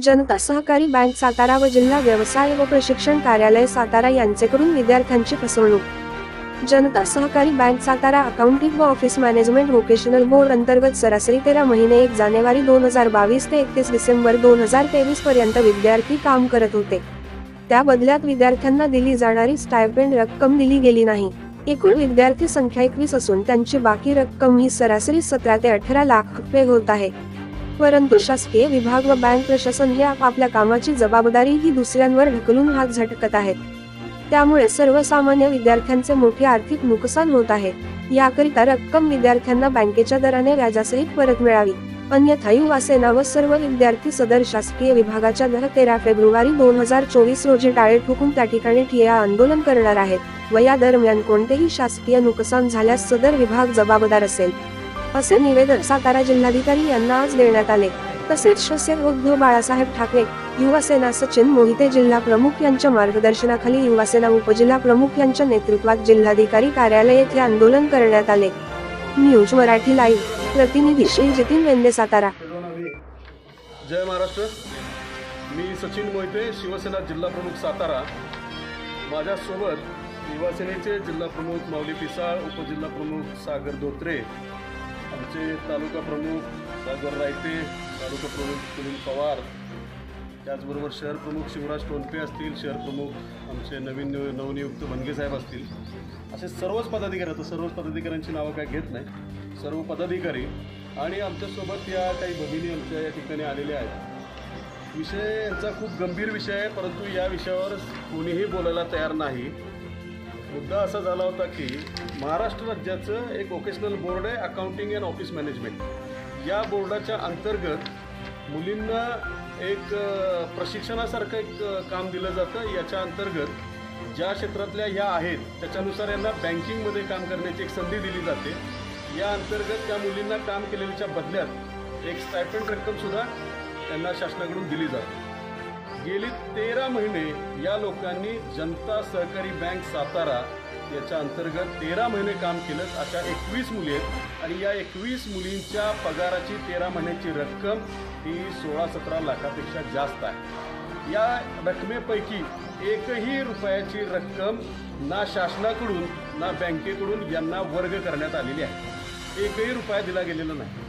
जनता सहकारी बँक सातारा व जिल्हा व्यवसाय व प्रशिक्षण कार्यालय सातारा यांचेकडून विद्यार्थ्यांची फसवणूक। जनता सहकारी बँक सातारा अकाउंटिंग व ऑफिस मॅनेजमेंट व्होकेशनल बोर्ड अंतर्गत सरासरी 13 महिने 1 जानेवारी 2022 ते 31 डिसेंबर 2023 पर्यंत विद्यार्थी काम करत होते। त्या बदल्यात विद्यार्थ्यांना दिली जाणारी स्टायपेंड रक्कम दिली गेली नाही। एकूण विद्यार्थी संख्या 21 असून त्यांची बाकी रक्कम ही सरासरी 17 ते 18 लाख रुपये होत आहे। परंतु शासकीय विभाग व बँक प्रशासन हे आपल्या कामाची जबाबदारी ही दुसऱ्यांवर ढकलून हात झटकत आहेत। त्यामुळे सर्वसामान्य विद्यार्थ्यांचे मोठे आर्थिक नुकसान होत आहे। याकरिता रक्कम विद्यार्थ्यांना बँकेच्या दराने व्याजासहित परत मिळावी, अन्यथा युवा सेना व सर्व विद्यार्थी सदर शासकीय विभागाच्या 13 फेब्रुवारी 2024 रोजी टाळे ठोकून त्या ठिकाणी ठिय्या आंदोलन करणार आहेत व या दरम्यान कोणतेही शासकीय नुकसान झाल्यास सदर विभाग जबाबदार असेल, असे निवेदन सातारा जिल्हाधिकारी यांना आज देण्यात आले। तसेच सचिव उद्धव बाळासाहेब ठाकरे, युवा सेना सचिन मोहिते जिल्हा प्रमुख यांच्या मार्गदर्शनाखाली युवा सेना उपजिल्हा प्रमुख यांच्या नेतृत्वात जिल्हाधिकारी कार्यालय येथे आंदोलन करण्यात आले। न्यूज मराठी लाईव्ह, प्रतिनिधी श्री जितीन वेंदे सातारा। जय महाराष्ट्र। मी सचिन मोहिते, शिवसेना जिल्हा प्रमुख सातारा। माझ्यासोबत युवा सेनेचे जिल्हा प्रमुख माऊली पिसाळ, उपजिल्हा प्रमुख सागर धोत्रे, आमचे तालुका प्रमुख सागर रायते, तालुका प्रमुख सुनील पवार, त्याचबरोबर शहर प्रमुख शिवराज टोनपे असतील, शहर प्रमुख आमचे नवनियुक्त बनगे साहेब असतील, असे सर्वच पदाधिकारी। आता सर्वच पदाधिकाऱ्यांची नावं काय घेत नाही, सर्व पदाधिकारी आणि आमच्यासोबत या काही भगिनी आमच्या या ठिकाणी आलेल्या आहेत। विषय यांचा खूप गंभीर विषय आहे, परंतु या विषयावर कोणीही बोलायला तयार नाही। मुद्दा असा झाला होता की महाराष्ट्र राज्याचं एक व्होकेशनल बोर्ड आहे, अकाउंटिंग अँड ऑफिस मॅनेजमेंट। या बोर्डाच्या अंतर्गत मुलींना एक प्रशिक्षणासारखं एक काम दिलं जातं। याच्या अंतर्गत ज्या क्षेत्रातल्या ह्या आहेत त्याच्यानुसार यांना बँकिंगमध्ये काम करण्याची एक संधी दिली जाते। या अंतर्गत त्या मुलींना काम केलेल्याच्या बदल्यात एक स्टायपेंड रक्कमसुद्धा त्यांना शासनाकडून दिली जाते। गेली 13 महिने या लोकांनी जनता सहकारी बँक सातारा याच्या अंतर्गत 13 महिने काम केलं। अशा 21 मुली आहेत आणि या 21 मुलींच्या पगाराची 13 महिन्याची रक्कम ही 16-17 लाखापेक्षा जास्त आहे। या रकमेपैकी एकही रुपयाची रक्कम ना शासनाकडून ना बँकेकडून यांना वर्ग करण्यात आलेली आहे। एकही रुपया दिला गेलेला नाही।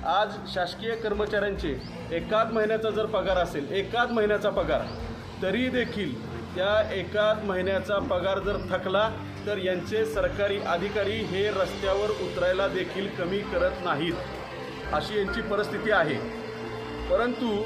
आज शासकीय कर्मचाऱ्यांचे एकाच महिन्याचा जर पगार असेल, एकाच महिन्याचा पगार, तरी देखील त्या एकाच महिन्याचा पगार जर थकला तर यांचे सरकारी अधिकारी हे रस्त्यावर उतरायला देखील कमी करत नाहीत, अशी यांची परिस्थिती आहे। परंतु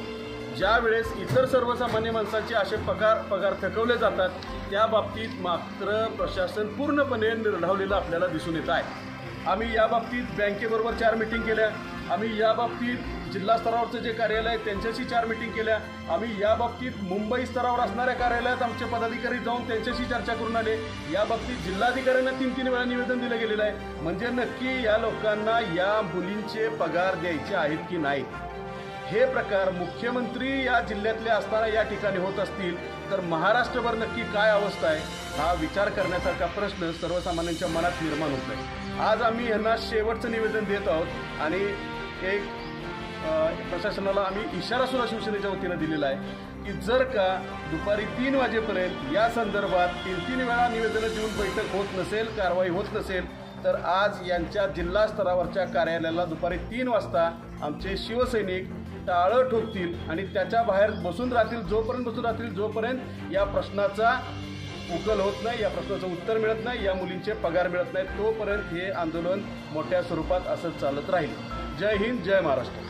ज्या वेळेस इतर सर्वसामान्य माणसांचे असे पगार थकवले जातात त्या बाबतीत मात्र प्रशासन पूर्णपणे निर्ढावलेलं आपल्याला दिसून येत आहे। आम्ही या बाबतीत बँकेबरोबर 4 मीटिंग केल्या, आम्ही या बाबतीत जिल्हा स्तरावरचं जे कार्यालय आहे त्यांच्याशी 4 मीटिंग केल्या, आम्ही या बाबतीत मुंबई स्तरावर असणाऱ्या कार्यालयात आमचे पदाधिकारी जाऊन त्यांच्याशी चर्चा करून आले। या बाबतीत जिल्हाधिकाऱ्यांना 3-3 वेळा निवेदन दिलं गेलेलं आहे। म्हणजे नक्की या लोकांना या मुलींचे पगार द्यायचे आहेत की नाही, हे प्रकार मुख्यमंत्री या जिल्ह्यातले असताना या ठिकाणी होत असतील तर महाराष्ट्रभर नक्की काय अवस्था आहे, हा विचार करण्यासारखा प्रश्न सर्वसामान्यांच्या मनात निर्माण होत आहे। आज आम्ही यांना शेवटचं निवेदन देत आहोत आणि एक प्रशासनाला आम्ही इशारा सुद्धा शिवसेनेच्या वतीनं दिलेला आहे की जर का दुपारी 3 वाजेपर्यंत या संदर्भात 3-3 वेळा निवेदनं देऊन बैठक होत नसेल, कारवाई होत नसेल, तर आज यांच्या जिल्हा स्तरावरच्या कार्यालयाला दुपारी 3 वाजता आमचे शिवसैनिक टाळं ठोकतील आणि त्याच्या बाहेर बसून राहतील, जोपर्यंत या प्रश्नाचा उकल होत नाही, या प्रश्नाचं उत्तर मिळत नाही, या मुलींचे पगार मिळत नाही, तोपर्यंत हे आंदोलन मोठ्या स्वरूपात असंच चालत राहील। जय हिंद, जय महाराष्ट्र।